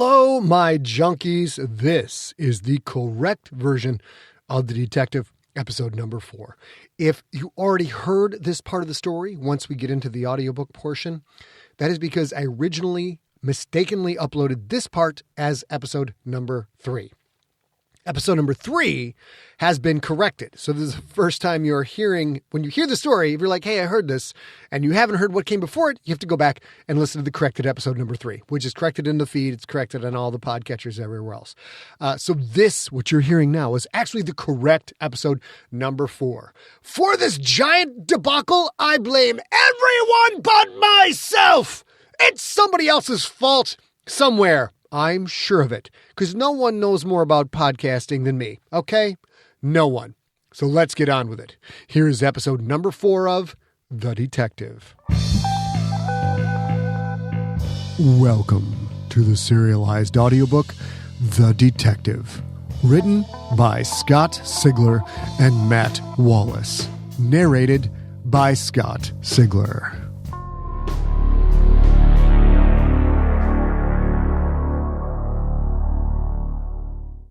Hello, my junkies. This is the correct version of The Detective, episode number 4. If you already heard this part of the story, once we get into the audiobook portion, that is because I originally mistakenly uploaded this part as episode number 3. Episode number 3 has been corrected. So this is the first time you're hearing, when you hear the story, if you're like, hey, I heard this, and you haven't heard what came before it, you have to go back and listen to the corrected episode number 3, which is corrected in the feed. It's corrected on all the podcatchers everywhere else. So this, what you're hearing now, is actually the correct episode number 4. For this giant debacle, I blame everyone but myself. It's somebody else's fault somewhere. I'm sure of it, because no one knows more about podcasting than me, okay? No one. So let's get on with it. Here is episode number 4 of The Detective. Welcome to the serialized audiobook, The Detective, written by Scott Sigler and Matt Wallace, narrated by Scott Sigler.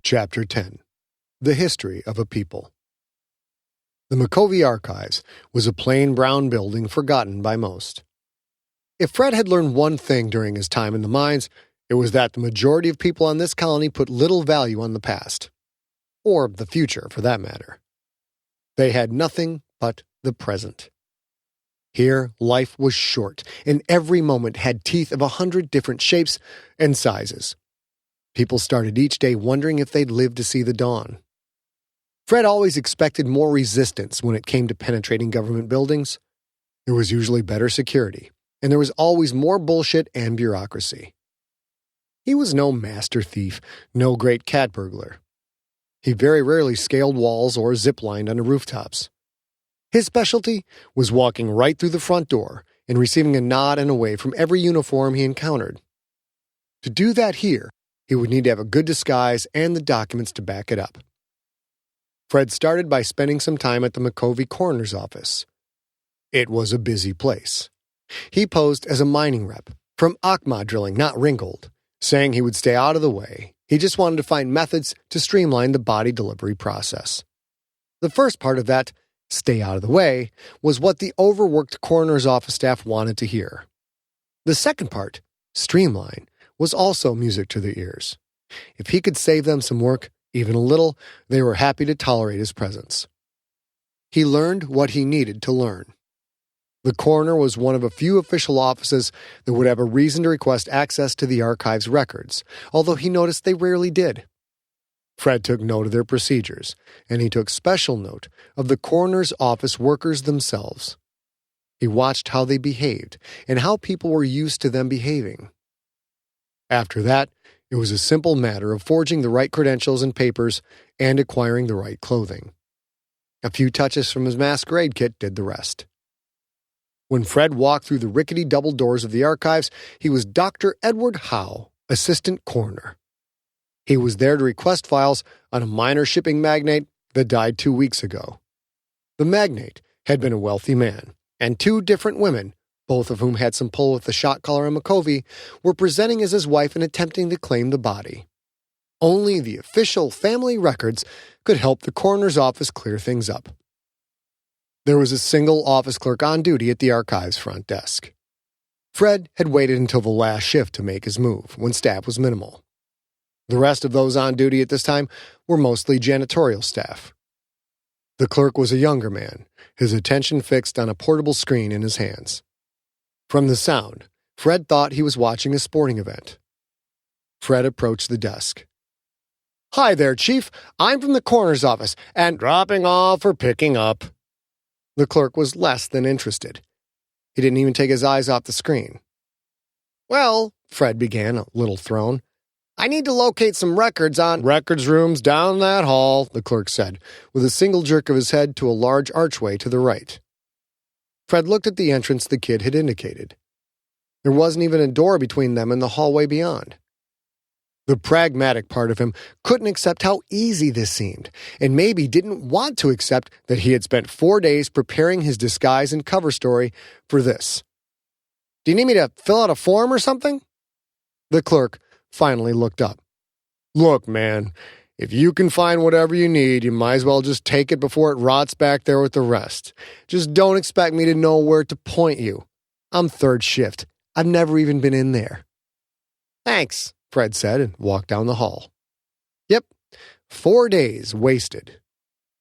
Chapter 10. The History of a People. The Micovi Archives was a plain brown building forgotten by most. If Fred had learned one thing during his time in the mines, it was that the majority of people on this colony put little value on the past. Or the future, for that matter. They had nothing but the present. Here, life was short, and every moment had teeth of 100 different shapes and sizes. People started each day wondering if they'd live to see the dawn. Fred always expected more resistance when it came to penetrating government buildings. There was usually better security, and there was always more bullshit and bureaucracy. He was no master thief, no great cat burglar. He very rarely scaled walls or zip-lined onto rooftops. His specialty was walking right through the front door and receiving a nod and a wave from every uniform he encountered. To do that here, he would need to have a good disguise and the documents to back it up. Fred started by spending some time at the Micovi coroner's office. It was a busy place. He posed as a mining rep, from Akma drilling, not Ringgold, saying he would stay out of the way. He just wanted to find methods to streamline the body delivery process. The first part of that, stay out of the way, was what the overworked coroner's office staff wanted to hear. The second part, streamline, was also music to their ears. If he could save them some work, even a little, they were happy to tolerate his presence. He learned what he needed to learn. The coroner was one of a few official offices that would have a reason to request access to the archive's records, although he noticed they rarely did. Fred took note of their procedures, and he took special note of the coroner's office workers themselves. He watched how they behaved and how people were used to them behaving. After that, it was a simple matter of forging the right credentials and papers and acquiring the right clothing. A few touches from his masquerade kit did the rest. When Fred walked through the rickety double doors of the archives, he was Dr. Edward Howe, assistant coroner. He was there to request files on a minor shipping magnate that died 2 weeks ago. The magnate had been a wealthy man, and 2 different women, both of whom had some pull with the shot caller in Micovi, were presenting as his wife and attempting to claim the body. Only the official family records could help the coroner's office clear things up. There was a single office clerk on duty at the archive's front desk. Fred had waited until the last shift to make his move, when staff was minimal. The rest of those on duty at this time were mostly janitorial staff. The clerk was a younger man, his attention fixed on a portable screen in his hands. From the sound, Fred thought he was watching a sporting event. Fred approached the desk. "Hi there, Chief. I'm from the coroner's office, and dropping off or picking up." The clerk was less than interested. He didn't even take his eyes off the screen. "Well," Fred began, a little thrown, "I need to locate some records on—" "Records rooms down that hall," the clerk said, with a single jerk of his head to a large archway to the right. Fred looked at the entrance the kid had indicated. There wasn't even a door between them and the hallway beyond. The pragmatic part of him couldn't accept how easy this seemed, and maybe didn't want to accept that he had spent 4 days preparing his disguise and cover story for this. "Do you need me to fill out a form or something?" The clerk, finally looked up. "Look, man, if you can find whatever you need, you might as well just take it before it rots back there with the rest. Just don't expect me to know where to point you. I'm third shift. I've never even been in there." "Thanks," Fred said and walked down the hall. Yep, 4 days wasted.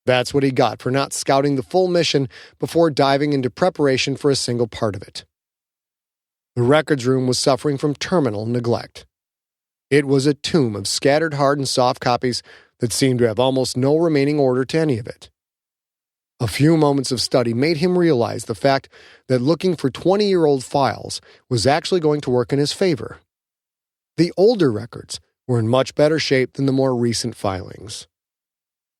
That's what he got for not scouting the full mission before diving into preparation for a single part of it. The records room was suffering from terminal neglect. It was a tomb of scattered hard and soft copies that seemed to have almost no remaining order to any of it. A few moments of study made him realize the fact that looking for 20-year-old files was actually going to work in his favor. The older records were in much better shape than the more recent filings.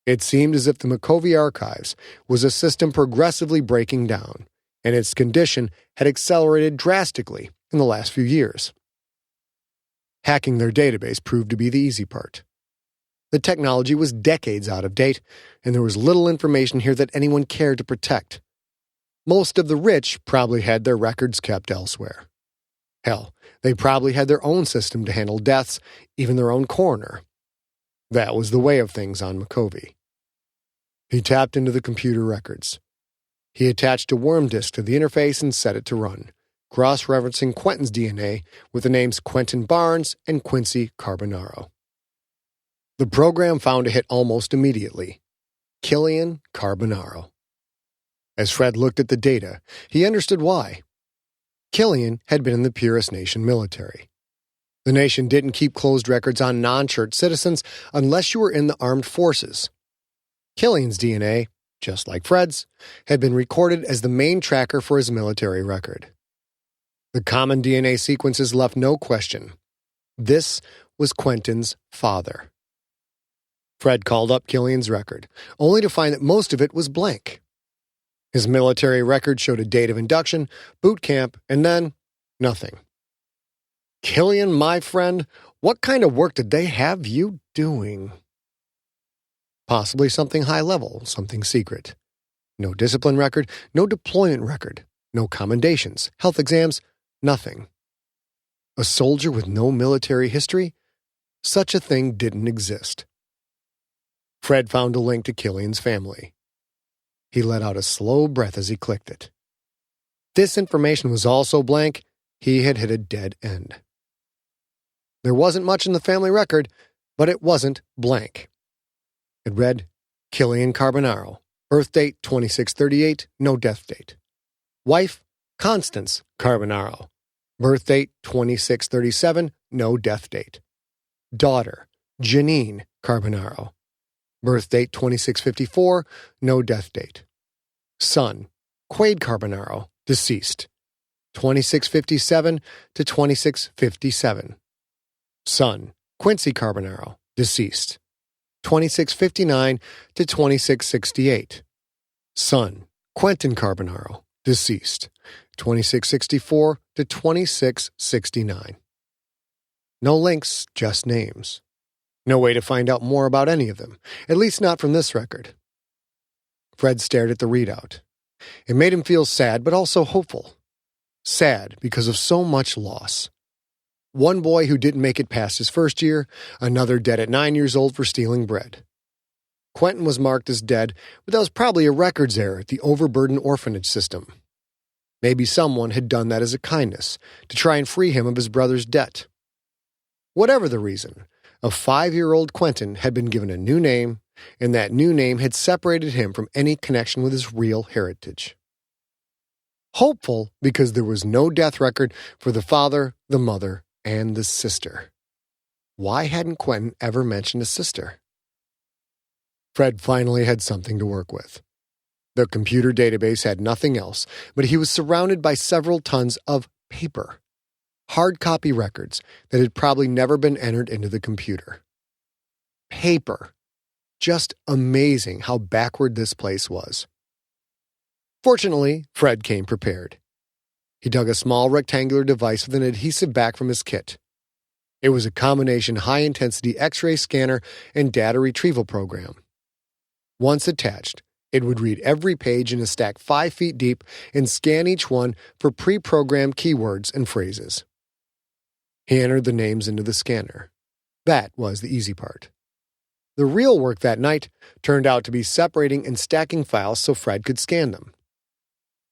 It seemed as if the Micovi archives was a system progressively breaking down, and its condition had accelerated drastically in the last few years. Hacking their database proved to be the easy part. The technology was decades out of date, and there was little information here that anyone cared to protect. Most of the rich probably had their records kept elsewhere. Hell, they probably had their own system to handle deaths, even their own coroner. That was the way of things on Micovi. He tapped into the computer records. He attached a worm disk to the interface and set it to run, cross-referencing Quentin's DNA with the names Quentin Barnes and Quincy Carbonaro. The program found a hit almost immediately: Killian Carbonaro. As Fred looked at the data, he understood why. Killian had been in the Purist Nation military. The nation didn't keep closed records on non-church citizens unless you were in the armed forces. Killian's DNA, just like Fred's, had been recorded as the main tracker for his military record. The common DNA sequences left no question. This was Quentin's father. Fred called up Killian's record, only to find that most of it was blank. His military record showed a date of induction, boot camp, and then nothing. "Killian, my friend, what kind of work did they have you doing?" Possibly something high-level, something secret. No discipline record, no deployment record, no commendations, health exams, nothing. A soldier with no military history? Such a thing didn't exist. Fred found a link to Killian's family. He let out a slow breath as he clicked it. This information was all so blank, he had hit a dead end. There wasn't much in the family record, but it wasn't blank. It read, Killian Carbonaro, birth date 2638, no death date. Wife, Constance Carbonaro, birth date 2637, no death date. Daughter, Janine Carbonaro, birth date 2654, no death date. Son, Quade Carbonaro, deceased, 2657 to 2657. Son, Quincy Carbonaro, deceased, 2659 to 2668. Son, Quentin Carbonaro, deceased, 2664 to 2669. No links, just names. No way to find out more about any of them, at least not from this record. Fred stared at the readout. It made him feel sad, but also hopeful. Sad because of so much loss. One boy who didn't make it past his first year, another dead at 9 years old for stealing bread. Quentin was marked as dead, but that was probably a records error at the overburdened orphanage system. Maybe someone had done that as a kindness, to try and free him of his brother's debt. Whatever the reason, a 5-year-old Quentin had been given a new name, and that new name had separated him from any connection with his real heritage. Hopeful because there was no death record for the father, the mother, and the sister. Why hadn't Quentin ever mentioned a sister? Fred finally had something to work with. The computer database had nothing else, but he was surrounded by several tons of paper. Hard copy records that had probably never been entered into the computer. Paper. Just amazing how backward this place was. Fortunately, Fred came prepared. He dug a small rectangular device with an adhesive back from his kit. It was a combination high-intensity X-ray scanner and data retrieval program. Once attached, it would read every page in a stack 5 feet deep and scan each one for pre-programmed keywords and phrases. He entered the names into the scanner. That was the easy part. The real work that night turned out to be separating and stacking files so Fred could scan them.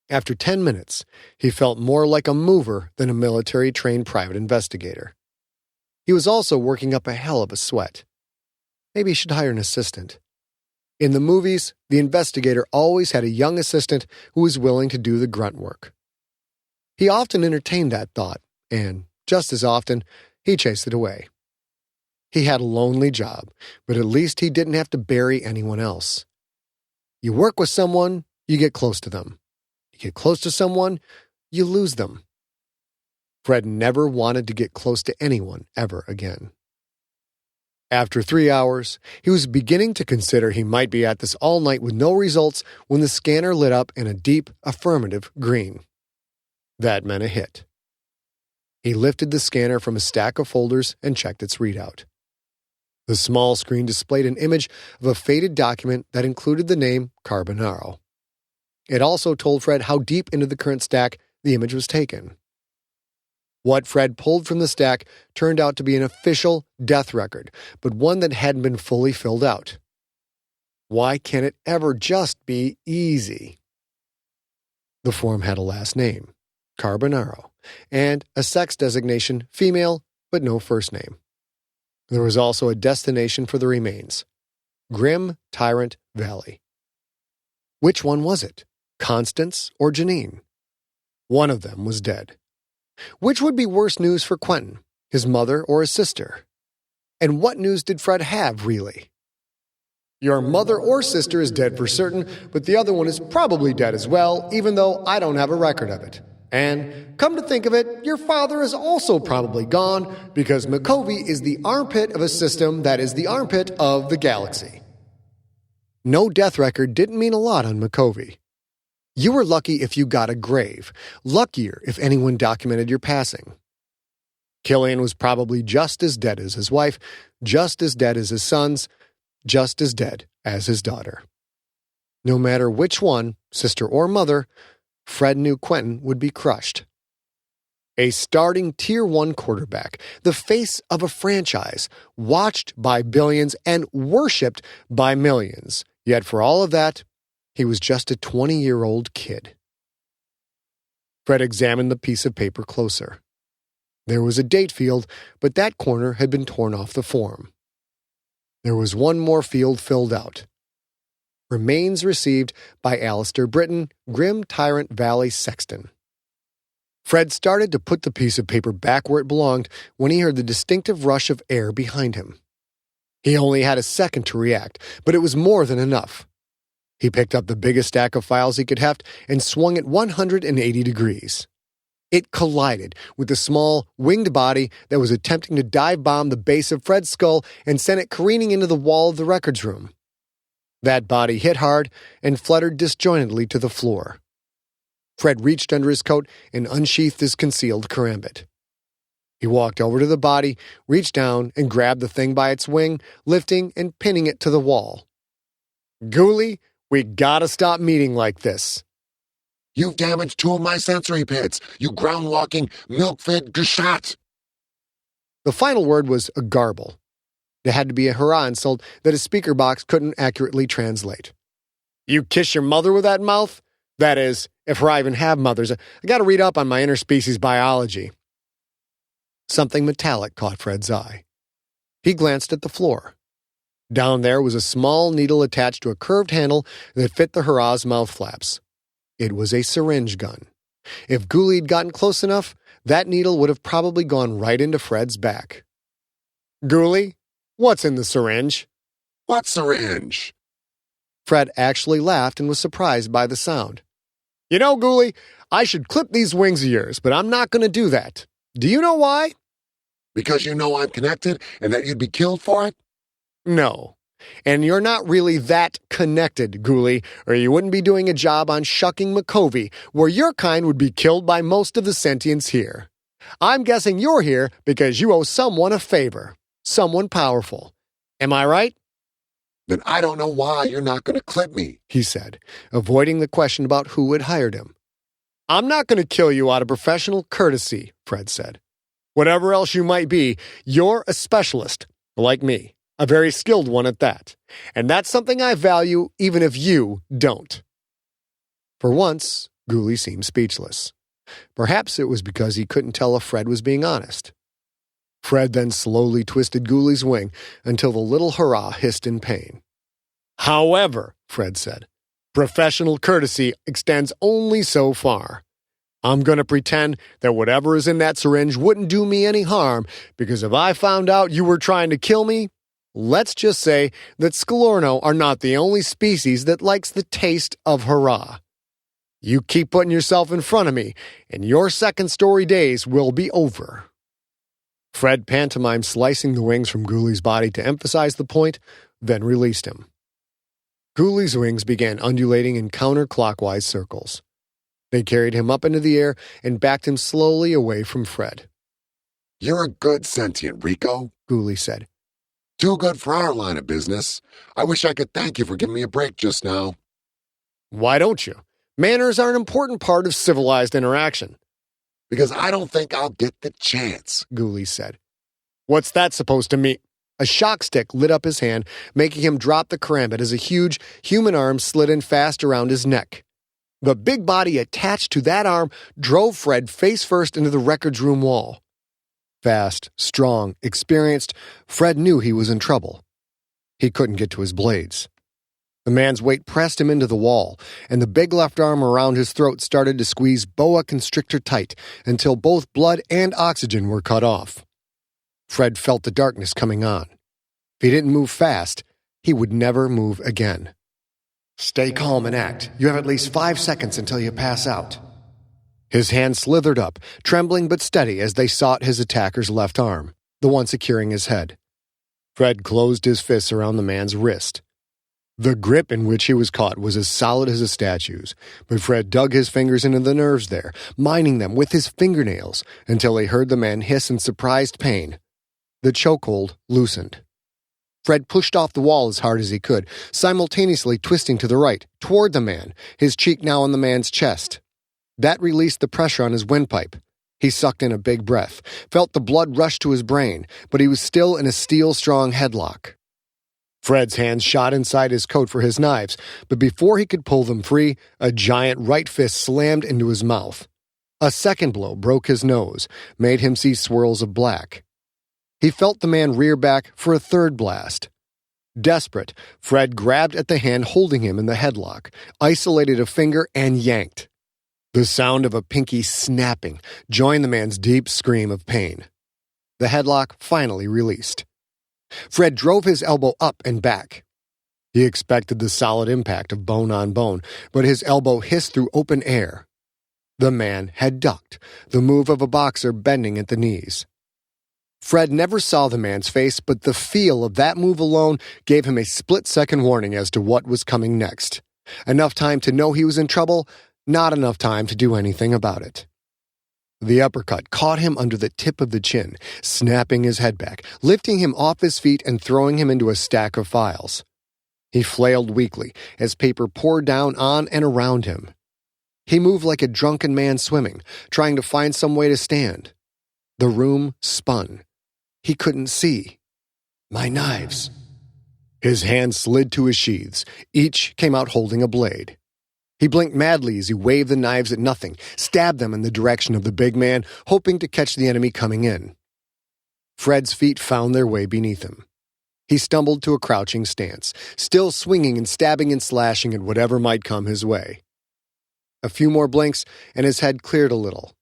After 10 minutes, he felt more like a mover than a military-trained private investigator. He was also working up a hell of a sweat. Maybe he should hire an assistant. In the movies, the investigator always had a young assistant who was willing to do the grunt work. He often entertained that thought, and, just as often, he chased it away. He had a lonely job, but at least he didn't have to bury anyone else. You work with someone, you get close to them. You get close to someone, you lose them. Fred never wanted to get close to anyone ever again. After 3 hours, he was beginning to consider he might be at this all night with no results when the scanner lit up in a deep, affirmative green. That meant a hit. He lifted the scanner from a stack of folders and checked its readout. The small screen displayed an image of a faded document that included the name Carbonaro. It also told Fred how deep into the current stack the image was taken. What Fred pulled from the stack turned out to be an official death record, but one that hadn't been fully filled out. Why can't it ever just be easy? The form had a last name, Carbonaro, and a sex designation, female, but no first name. There was also a destination for the remains, Grim Tyrant Valley. Which one was it, Constance or Janine? One of them was dead. Which would be worse news for Quentin, his mother or his sister? And what news did Fred have, really? Your mother or sister is dead for certain, but the other one is probably dead as well, even though I don't have a record of it. And, come to think of it, your father is also probably gone, because Micovi is the armpit of a system that is the armpit of the galaxy. No death record didn't mean a lot on Micovi. You were lucky if you got a grave, luckier if anyone documented your passing. Killian was probably just as dead as his wife, just as dead as his sons, just as dead as his daughter. No matter which one, sister or mother, Fred knew Quentin would be crushed. A starting Tier 1 quarterback, the face of a franchise, watched by billions and worshipped by millions. Yet for all of that, he was just a 20-year-old kid. Fred examined the piece of paper closer. There was a date field, but that corner had been torn off the form. There was one more field filled out. Remains received by Alistair Britton, Grim Tyrant Valley Sexton. Fred started to put the piece of paper back where it belonged when he heard the distinctive rush of air behind him. He only had a second to react, but it was more than enough. He picked up the biggest stack of files he could heft and swung it 180 degrees. It collided with the small, winged body that was attempting to dive-bomb the base of Fred's skull and sent it careening into the wall of the records room. That body hit hard and fluttered disjointedly to the floor. Fred reached under his coat and unsheathed his concealed karambit. He walked over to the body, reached down, and grabbed the thing by its wing, lifting and pinning it to the wall. "Ghoulie, we gotta stop meeting like this." "You've damaged 2 of my sensory pits, you ground-walking, milk-fed gashat!" The final word was a garble. It had to be a hurrah insult that his speaker box couldn't accurately translate. "You kiss your mother with that mouth? That is, if I even have mothers. I gotta read up on my interspecies biology." Something metallic caught Fred's eye. He glanced at the floor. Down there was a small needle attached to a curved handle that fit the hurrah's mouth flaps. It was a syringe gun. If Ghoulie had gotten close enough, that needle would have probably gone right into Fred's back. "Ghoulie, what's in the syringe?" "What syringe?" Fred actually laughed and was surprised by the sound. "You know, Ghoulie, I should clip these wings of yours, but I'm not going to do that. Do you know why?" "Because you know I'm connected and that you'd be killed for it?" "No. And you're not really that connected, Ghoulie, or you wouldn't be doing a job on shucking Micovi, where your kind would be killed by most of the sentients here. I'm guessing you're here because you owe someone a favor. Someone powerful. Am I right?" "Then I don't know why you're not going to clip me," he said, avoiding the question about who had hired him. "I'm not going to kill you out of professional courtesy," Fred said. Whatever else you might be, you're a specialist, like me, a very skilled one at that. And that's something I value even if you don't. For once, Ghoulie seemed speechless. Perhaps it was because he couldn't tell if Fred was being honest. Fred then slowly twisted Ghoulie's wing until the little hurrah hissed in pain. However, Fred said, professional courtesy extends only so far. I'm going to pretend that whatever is in that syringe wouldn't do me any harm, because if I found out you were trying to kill me, let's just say that Scalorno are not the only species that likes the taste of hurrah. You keep putting yourself in front of me, and your second-story days will be over. Fred pantomimed slicing the wings from Ghoulie's body to emphasize the point, then released him. Ghoulie's wings began undulating in counterclockwise circles. They carried him up into the air and backed him slowly away from Fred. You're a good sentient, Rico, Ghoulie said. Too good for our line of business. I wish I could thank you for giving me a break just now. Why don't you? Manners are an important part of civilized interaction. Because I don't think I'll get the chance, Ghoulie said. What's that supposed to mean? A shock stick lit up his hand, making him drop the karambit as a huge human arm slid in fast around his neck. The big body attached to that arm drove Fred face first into the records room wall. Fast, strong, experienced, Fred knew he was in trouble. He couldn't get to his blades. The man's weight pressed him into the wall, and the big left arm around his throat started to squeeze boa constrictor tight until both blood and oxygen were cut off. Fred felt the darkness coming on. If he didn't move fast, he would never move again. Stay calm and act. You have at least 5 seconds until you pass out. His hand slithered up, trembling but steady as they sought his attacker's left arm, the one securing his head. Fred closed his fists around the man's wrist. The grip in which he was caught was as solid as a statue's, but Fred dug his fingers into the nerves there, mining them with his fingernails until he heard the man hiss in surprised pain. The chokehold loosened. Fred pushed off the wall as hard as he could, simultaneously twisting to the right, toward the man, his cheek now on the man's chest. That released the pressure on his windpipe. He sucked in a big breath, felt the blood rush to his brain, but he was still in a steel-strong headlock. Fred's hands shot inside his coat for his knives, but before he could pull them free, a giant right fist slammed into his mouth. A second blow broke his nose, made him see swirls of black. He felt the man rear back for a third blast. Desperate, Fred grabbed at the hand holding him in the headlock, isolated a finger, and yanked. The sound of a pinky snapping joined the man's deep scream of pain. The headlock finally released. Fred drove his elbow up and back. He expected the solid impact of bone on bone, but his elbow hissed through open air. The man had ducked, the move of a boxer bending at the knees. Fred never saw the man's face, but the feel of that move alone gave him a split-second warning as to what was coming next. Enough time to know he was in trouble, not enough time to do anything about it. The uppercut caught him under the tip of the chin, snapping his head back, lifting him off his feet and throwing him into a stack of files. He flailed weakly as paper poured down on and around him. He moved like a drunken man swimming, trying to find some way to stand. The room spun. He couldn't see. My knives. His hands slid to his sheaths. Each came out holding a blade. He blinked madly as he waved the knives at nothing, stabbed them in the direction of the big man, hoping to catch the enemy coming in. Fred's feet found their way beneath him. He stumbled to a crouching stance, still swinging and stabbing and slashing at whatever might come his way. A few more blinks, and his head cleared a little.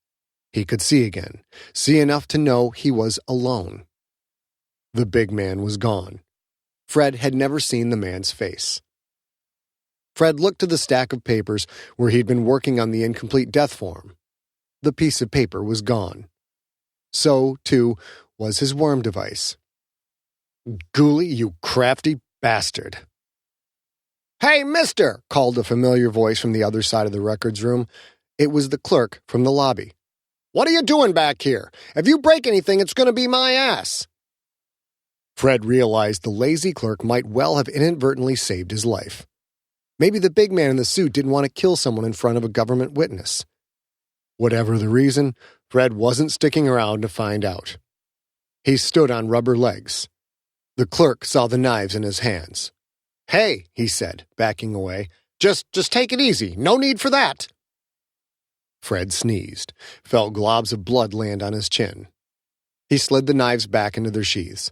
He could see again, see enough to know he was alone. The big man was gone. Fred had never seen the man's face. Fred looked to the stack of papers where he'd been working on the incomplete death form. The piece of paper was gone. So, too, was his worm device. Ghoulie, you crafty bastard. Hey, mister, called a familiar voice from the other side of the records room. It was the clerk from the lobby. What are you doing back here? If you break anything, it's going to be my ass. Fred realized the lazy clerk might well have inadvertently saved his life. Maybe the big man in the suit didn't want to kill someone in front of a government witness. Whatever the reason, Fred wasn't sticking around to find out. He stood on rubber legs. The clerk saw the knives in his hands. "Hey," he said, backing away. Just take it easy. No need for that." Fred sneezed, felt globs of blood land on his chin. He slid the knives back into their sheaths.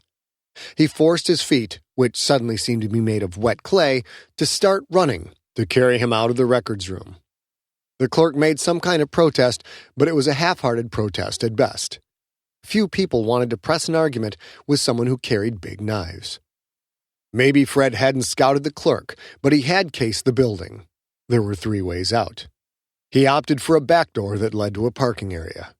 He forced his feet, which suddenly seemed to be made of wet clay, to start running, to carry him out of the records room. The clerk made some kind of protest, but it was a half-hearted protest at best. Few people wanted to press an argument with someone who carried big knives. Maybe Fred hadn't scouted the clerk, but he had cased the building. There were 3 ways out. He opted for a back door that led to a parking area.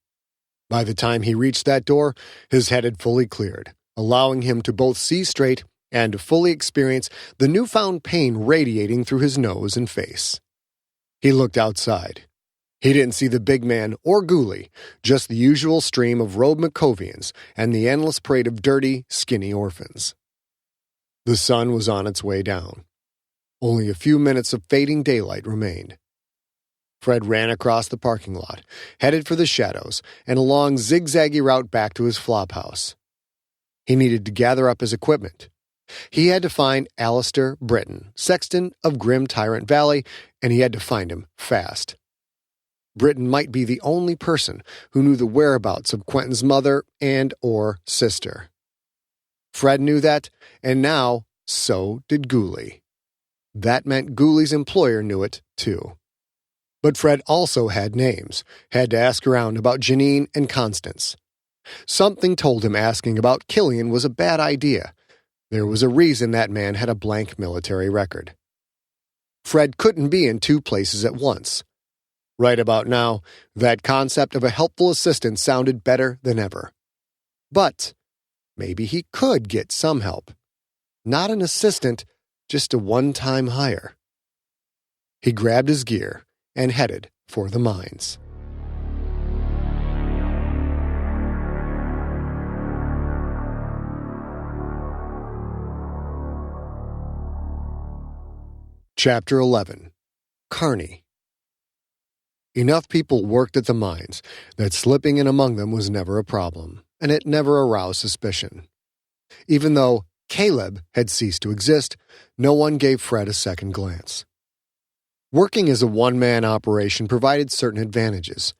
By the time he reached that door, his head had fully cleared, allowing him to both see straight and to fully experience the newfound pain radiating through his nose and face. He looked outside. He didn't see the big man or Ghoulie, just the usual stream of robed Micovians and the endless parade of dirty, skinny orphans. The sun was on its way down. Only a few minutes of fading daylight remained. Fred ran across the parking lot, headed for the shadows, and a long zigzaggy route back to his flophouse. He needed to gather up his equipment. He had to find Alistair Britton, sexton of Grim Tyrant Valley, and he had to find him fast. Britton might be the only person who knew the whereabouts of Quentin's mother and or sister. Fred knew that, and now so did Ghoulie. That meant Ghoulie's employer knew it, too. But Fred also had names, had to ask around about Janine and Constance. Something told him asking about Killian was a bad idea. There was a reason that man had a blank military record. Fred couldn't be in 2 places at once. Right about now, that concept of a helpful assistant sounded better than ever. But maybe he could get some help. Not an assistant, just a one-time hire. He grabbed his gear and headed for the mines. Chapter 11. Kearney. Enough people worked at the mines that slipping in among them was never a problem, and it never aroused suspicion. Even though Caleb had ceased to exist, no one gave Fred a second glance. Working as a one-man operation provided certain advantages.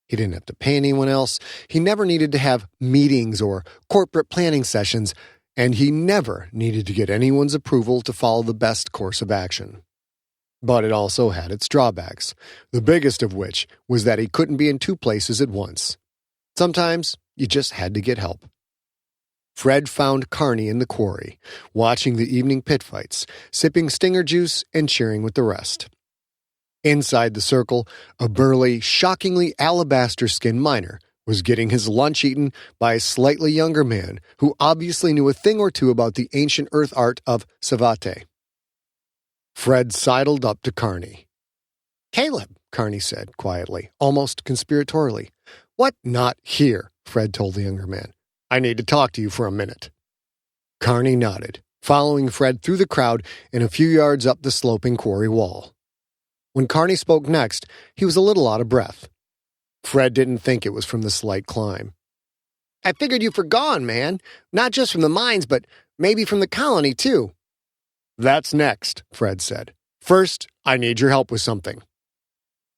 He didn't have to pay anyone else, he never needed to have meetings or corporate planning sessions, and he never needed to get anyone's approval to follow the best course of action. But it also had its drawbacks, the biggest of which was that he couldn't be in 2 places at once. Sometimes you just had to get help. Fred found Kearney in the quarry, watching the evening pit fights, sipping stinger juice and cheering with the rest. Inside the circle, a burly, shockingly alabaster-skinned miner was getting his lunch eaten by a slightly younger man who obviously knew a thing or two about the ancient earth art of savate. Fred sidled up to Kearney. "Caleb," Kearney said quietly, almost conspiratorially. "What? Not here," Fred told the younger man. "I need to talk to you for a minute." Kearney nodded, following Fred through the crowd and a few yards up the sloping quarry wall. When Kearney spoke next, he was a little out of breath. Fred didn't think it was from the slight climb. "I figured you were gone, man. Not just from the mines, but maybe from the colony, too." "That's next," Fred said. "First, I need your help with something."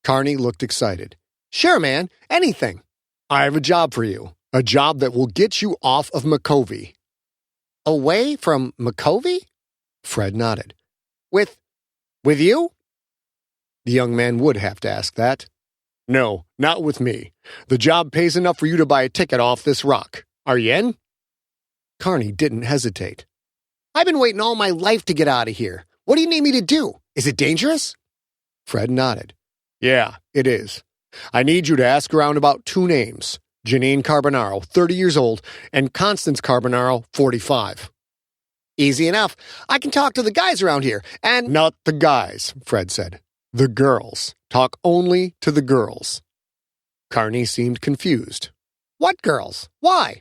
Kearney looked excited. "Sure, man. Anything." "I have a job for you. A job that will get you off of Micovi." "Away from Micovi?" Fred nodded. With you?" The young man would have to ask that. "No, not with me. The job pays enough for you to buy a ticket off this rock. Are you in?" Kearney didn't hesitate. "I've been waiting all my life to get out of here. What do you need me to do? Is it dangerous?" Fred nodded. "Yeah, it is. I need you to ask around about 2 names. Janine Carbonaro, 30 years old, and Constance Carbonaro, 45. "Easy enough. I can talk to the guys around here, and—" "Not the guys," Fred said. "The girls. Talk only to the girls." Kearney seemed confused. "What girls? Why?"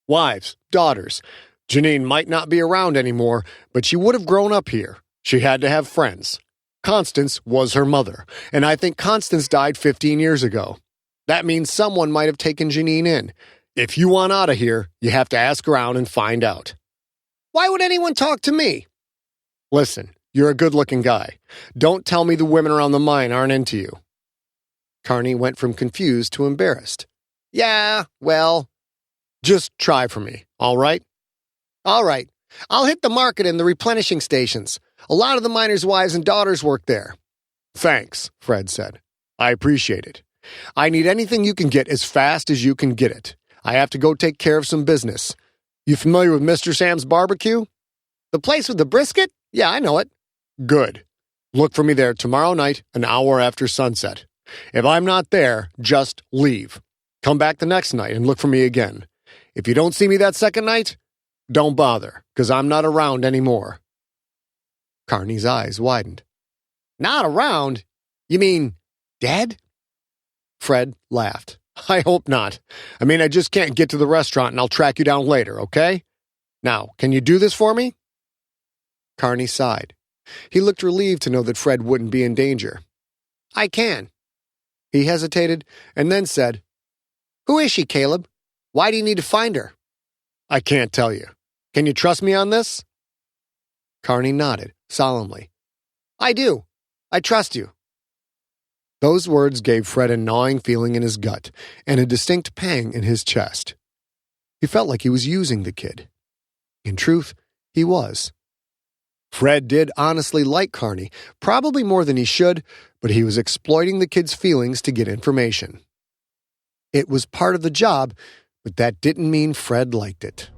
"Wives, daughters. Janine might not be around anymore, but she would have grown up here. She had to have friends. Constance was her mother, and I think Constance died 15 years ago. That means someone might have taken Janine in. If you want out of here, you have to ask around and find out. Why would anyone talk to me? Listen, you're a good-looking guy. Don't tell me the women around the mine aren't into you. Carney went from confused to embarrassed. Yeah, well, just try for me, all right? All right. I'll hit the market and the replenishing stations. A lot of the miners' wives and daughters work there. Thanks, Fred said. I appreciate it. I need anything you can get as fast as you can get it. I have to go take care of some business. You familiar with Mr. Sam's Barbecue? The place with the brisket? Yeah, I know it. Good. Look for me there tomorrow night, an hour after sunset. If I'm not there, just leave. Come back the next night and look for me again. If you don't see me that second night, don't bother, because I'm not around anymore. Carney's eyes widened. Not around? You mean dead? Fred laughed. I hope not. I mean, I just can't get to the restaurant and I'll track you down later, okay? Now, can you do this for me? Carney sighed. He looked relieved to know that Fred wouldn't be in danger. I can. He hesitated and then said, Who is she, Caleb? Why do you need to find her? I can't tell you. Can you trust me on this? Carney nodded solemnly. I do. I trust you. Those words gave Fred a gnawing feeling in his gut and a distinct pang in his chest. He felt like he was using the kid. In truth, he was. Fred did honestly like Carney, probably more than he should, but he was exploiting the kid's feelings to get information. It was part of the job, but that didn't mean Fred liked it.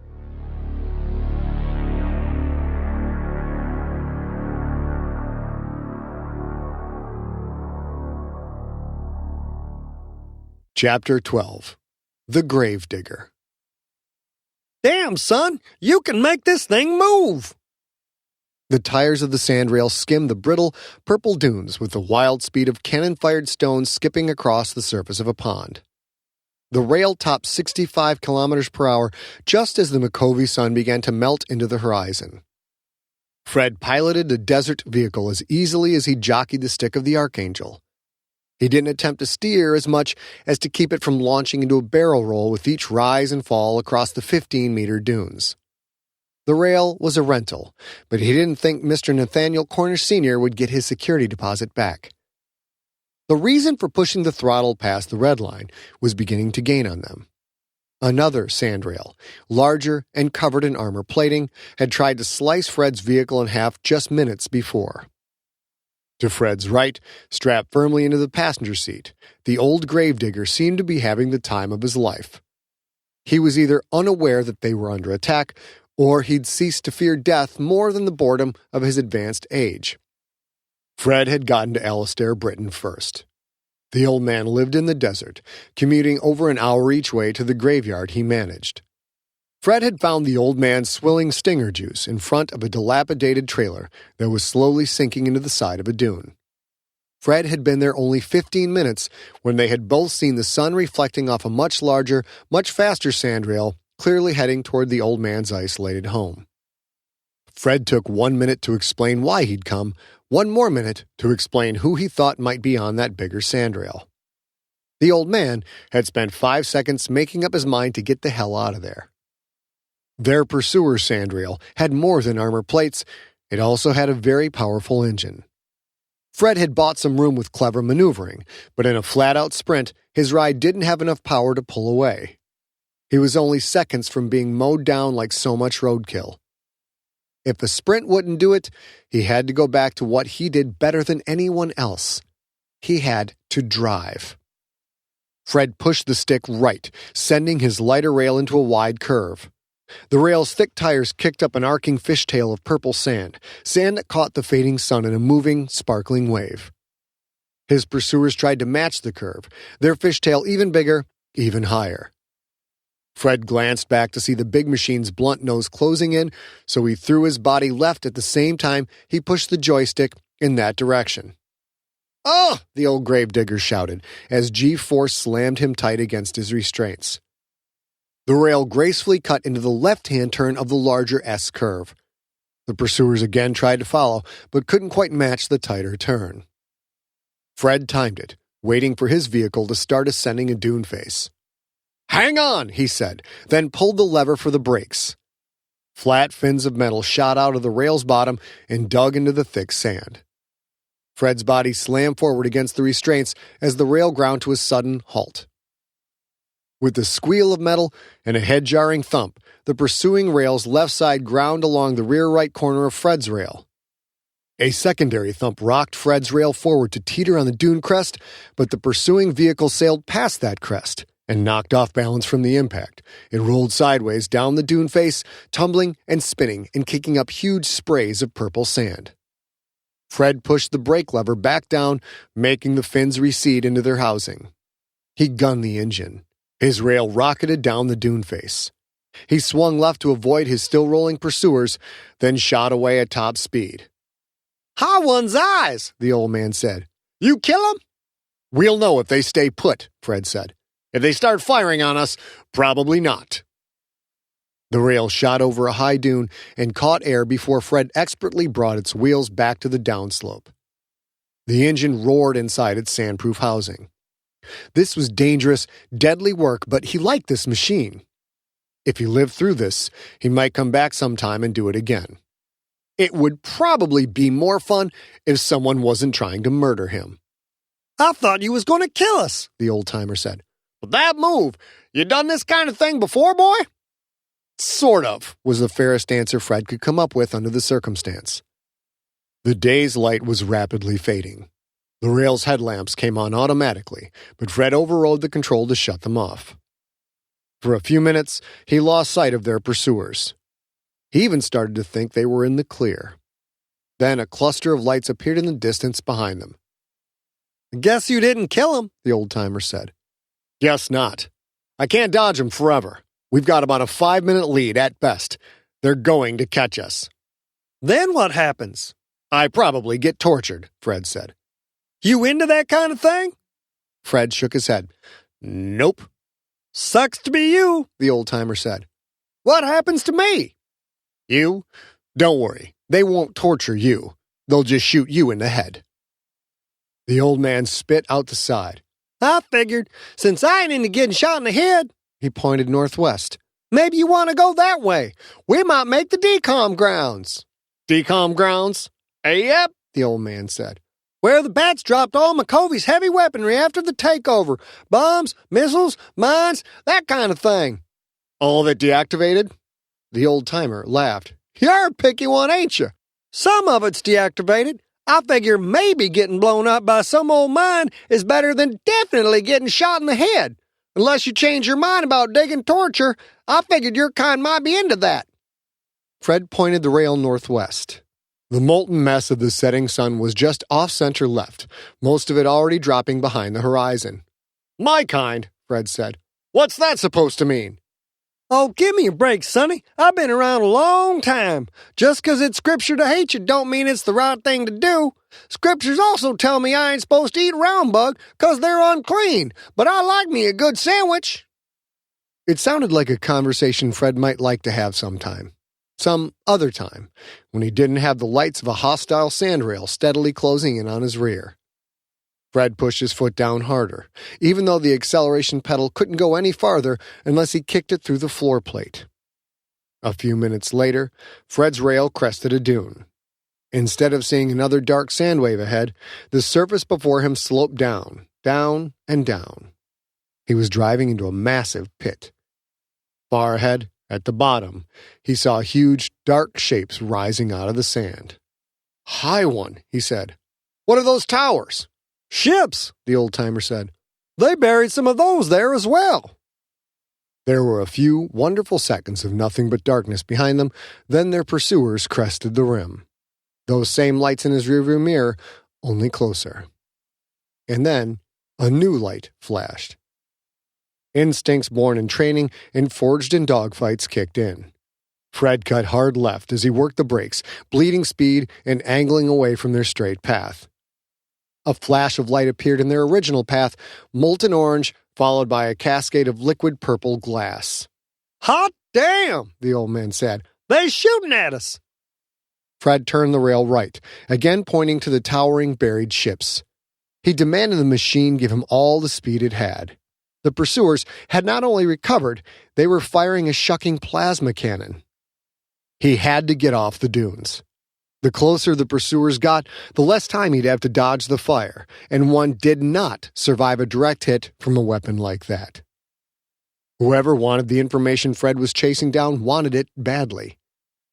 Chapter 12. The Gravedigger. Damn, son, you can make this thing move! The tires of the sandrail skimmed the brittle, purple dunes with the wild speed of cannon-fired stones skipping across the surface of a pond. The rail topped 65 kilometers per hour just as the Micovi sun began to melt into the horizon. Fred piloted the desert vehicle as easily as he jockeyed the stick of the Archangel. He didn't attempt to steer as much as to keep it from launching into a barrel roll with each rise and fall across the 15-meter dunes. The rail was a rental, but he didn't think Mr. Nathaniel Cornish Sr. would get his security deposit back. The reason for pushing the throttle past the red line was beginning to gain on them. Another sandrail, larger and covered in armor plating, had tried to slice Fred's vehicle in half just minutes before. To Fred's right, strapped firmly into the passenger seat, the old gravedigger seemed to be having the time of his life. He was either unaware that they were under attack, or he'd ceased to fear death more than the boredom of his advanced age. Fred had gotten to Alistair, Britain first. The old man lived in the desert, commuting over an hour each way to the graveyard he managed. Fred had found the old man swilling stinger juice in front of a dilapidated trailer that was slowly sinking into the side of a dune. Fred had been there only 15 minutes when they had both seen the sun reflecting off a much larger, much faster sandrail, clearly heading toward the old man's isolated home. Fred took 1 minute to explain why he'd come, 1 more minute to explain who he thought might be on that bigger sandrail. The old man had spent 5 seconds making up his mind to get the hell out of there. Their pursuer sandrail had more than armor plates, it also had a very powerful engine. Fred had bought some room with clever maneuvering, but in a flat-out sprint, his ride didn't have enough power to pull away. He was only seconds from being mowed down like so much roadkill. If a sprint wouldn't do it, he had to go back to what he did better than anyone else. He had to drive. Fred pushed the stick right, sending his lighter rail into a wide curve. The rail's thick tires kicked up an arcing fishtail of purple sand that caught the fading sun in a moving, sparkling wave. His pursuers tried to match the curve, their fishtail even bigger, even higher. Fred glanced back to see the big machine's blunt nose closing in, so he threw his body left at the same time he pushed the joystick in that direction. "Oh!" the old gravedigger shouted, as G-force slammed him tight against his restraints. The rail gracefully cut into the left-hand turn of the larger S curve. The pursuers again tried to follow, but couldn't quite match the tighter turn. Fred timed it, waiting for his vehicle to start ascending a dune face. "Hang on," he said, then pulled the lever for the brakes. Flat fins of metal shot out of the rail's bottom and dug into the thick sand. Fred's body slammed forward against the restraints as the rail ground to a sudden halt. With the squeal of metal and a head-jarring thump, the pursuing rail's left side ground along the rear right corner of Fred's rail. A secondary thump rocked Fred's rail forward to teeter on the dune crest, but the pursuing vehicle sailed past that crest and knocked off balance from the impact. It rolled sideways down the dune face, tumbling and spinning and kicking up huge sprays of purple sand. Fred pushed the brake lever back down, making the fins recede into their housing. He gunned the engine. His rail rocketed down the dune face. He swung left to avoid his still-rolling pursuers, then shot away at top speed. "High one's eyes," the old man said. "You kill 'em?" "We'll know if they stay put," Fred said. "If they start firing on us, probably not." The rail shot over a high dune and caught air before Fred expertly brought its wheels back to the downslope. The engine roared inside its sandproof housing. This was dangerous, deadly work, but he liked this machine. If he lived through this, he might come back sometime and do it again. It would probably be more fun if someone wasn't trying to murder him. "I thought you was going to kill us," the old-timer said. "But that move, you done this kind of thing before, boy?" "Sort of," was the fairest answer Fred could come up with under the circumstance. The day's light was rapidly fading. The rail's headlamps came on automatically, but Fred overrode the control to shut them off. For a few minutes, he lost sight of their pursuers. He even started to think they were in the clear. Then a cluster of lights appeared in the distance behind them. "I guess you didn't kill him," the old-timer said. "Guess not. I can't dodge them forever. We've got about a 5-minute lead at best. They're going to catch us." "Then what happens?" "I probably get tortured," Fred said. "You into that kind of thing?" Fred shook his head. "Nope." "Sucks to be you," the old-timer said. "What happens to me?" "You? Don't worry. They won't torture you. They'll just shoot you in the head." The old man spit out the side. "I figured, since I ain't into getting shot in the head," he pointed northwest, "maybe you want to go that way. We might make the decom grounds." "Decom grounds?" "Yep," the old man said. "Where the bats dropped all Micovi's heavy weaponry after the takeover. Bombs, missiles, mines, that kind of thing." "All of it deactivated?" The old-timer laughed. "You're a picky one, ain't you? Some of it's deactivated. I figure maybe getting blown up by some old mine is better than definitely getting shot in the head. Unless you change your mind about digging torture, I figured your kind might be into that." Fred pointed the rail northwest. The molten mess of the setting sun was just off-center left, most of it already dropping behind the horizon. "My kind," Fred said. "What's that supposed to mean?" "Oh, give me a break, Sonny. I've been around a long time. Just 'cause it's scripture to hate you don't mean it's the right thing to do. Scriptures also tell me I ain't supposed to eat round bug 'cause they're unclean, but I like me a good sandwich." It sounded like a conversation Fred might like to have sometime. Some other time, when he didn't have the lights of a hostile sandrail steadily closing in on his rear. Fred pushed his foot down harder, even though the acceleration pedal couldn't go any farther unless he kicked it through the floor plate. A few minutes later, Fred's rail crested a dune. Instead of seeing another dark sand wave ahead, the surface before him sloped down, down, and down. He was driving into a massive pit. Far ahead, at the bottom, he saw huge, dark shapes rising out of the sand. "High one," he said. "What are those towers?" "Ships," the old-timer said. "They buried some of those there as well." There were a few wonderful seconds of nothing but darkness behind them, then their pursuers crested the rim. Those same lights in his rearview mirror, only closer. And then a new light flashed. Instincts born in training and forged in dogfights kicked in. Fred cut hard left as he worked the brakes, bleeding speed and angling away from their straight path. A flash of light appeared in their original path, molten orange, followed by a cascade of liquid purple glass. "Hot damn," the old man said. "They shooting at us." Fred turned the rail right, again pointing to the towering buried ships. He demanded the machine give him all the speed it had. The pursuers had not only recovered, they were firing a shucking plasma cannon. He had to get off the dunes. The closer the pursuers got, the less time he'd have to dodge the fire, and one did not survive a direct hit from a weapon like that. Whoever wanted the information Fred was chasing down wanted it badly.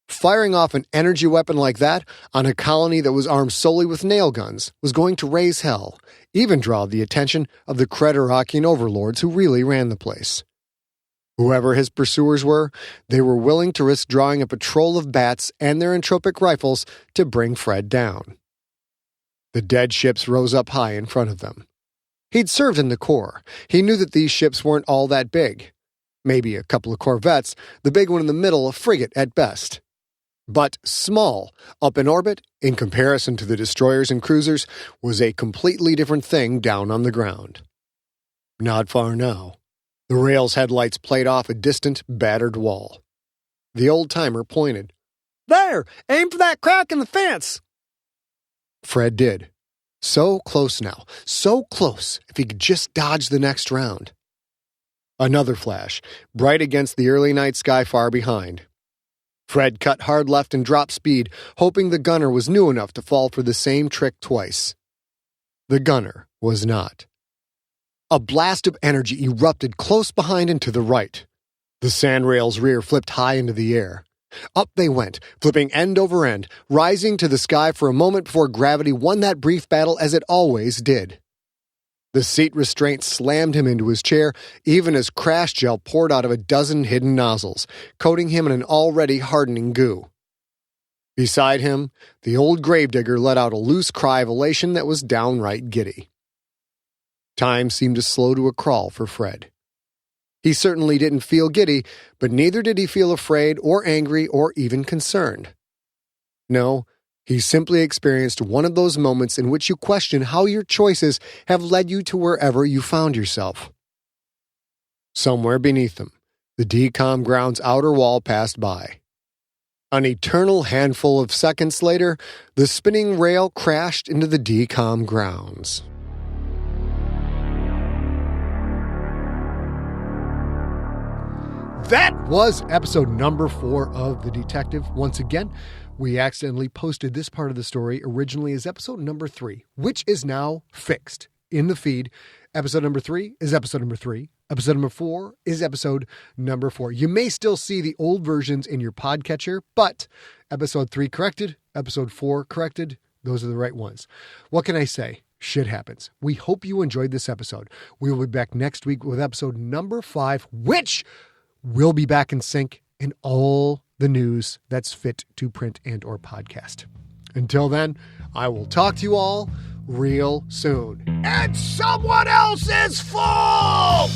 Firing off an energy weapon like that on a colony that was armed solely with nail guns was going to raise hell, even draw the attention of the Creterakian overlords who really ran the place. Whoever his pursuers were, they were willing to risk drawing a patrol of bats and their entropic rifles to bring Fred down. The dead ships rose up high in front of them. He'd served in the Corps. He knew that these ships weren't all that big. Maybe a couple of corvettes, the big one in the middle a frigate at best. But small, up in orbit, in comparison to the destroyers and cruisers, was a completely different thing down on the ground. Not far now. The rail's headlights played off a distant, battered wall. The old-timer pointed. "There! Aim for that crack in the fence!" Fred did. So close now. So close, if he could just dodge the next round. Another flash, bright against the early night sky far behind. Fred cut hard left and dropped speed, hoping the gunner was new enough to fall for the same trick twice. The gunner was not. A blast of energy erupted close behind and to the right. The sandrail's rear flipped high into the air. Up they went, flipping end over end, rising to the sky for a moment before gravity won that brief battle as it always did. The seat restraint slammed him into his chair, even as crash gel poured out of a dozen hidden nozzles, coating him in an already hardening goo. Beside him, the old gravedigger let out a loose cry of elation that was downright giddy. Time seemed to slow to a crawl for Fred. He certainly didn't feel giddy, but neither did he feel afraid or angry or even concerned. No, he simply experienced one of those moments in which you question how your choices have led you to wherever you found yourself. Somewhere beneath him, the decom ground's outer wall passed by. An eternal handful of seconds later, the spinning rail crashed into the decom grounds. That was episode number 4 of The Detective. Once again, we accidentally posted this part of the story originally as episode number 3, which is now fixed in the feed. Episode number 3 is episode number 3. Episode number 4 is episode number 4. You may still see the old versions in your podcatcher, but episode 3 corrected, episode 4 corrected. Those are the right ones. What can I say? Shit happens. We hope you enjoyed this episode. We will be back next week with episode number 5, which will be back in sync in all the news that's fit to print and or podcast. Until then, I will talk to you all real soon. It's someone else's fault!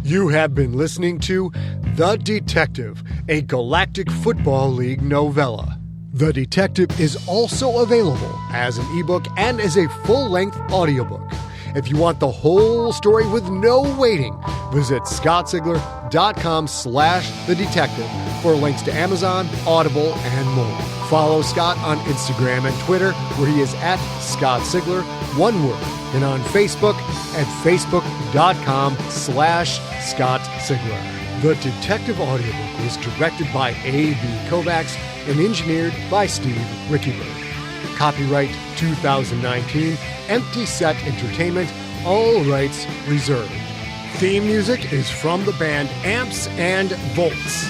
You have been listening to The Detective, a Galactic Football League novella. The Detective is also available as an ebook and as a full-length audiobook. If you want the whole story with no waiting, visit scottsigler.com/thedetective for links to Amazon, Audible, and more. Follow Scott on Instagram and Twitter, where he is at Scott Sigler, one word, and on Facebook at facebook.com/Scott Sigler. The Detective audiobook was directed by A.B. Kovacs and engineered by Steve Rickyberg. Copyright 2019, Empty Set Entertainment, all rights reserved. Theme music is from the band Amps and Volts.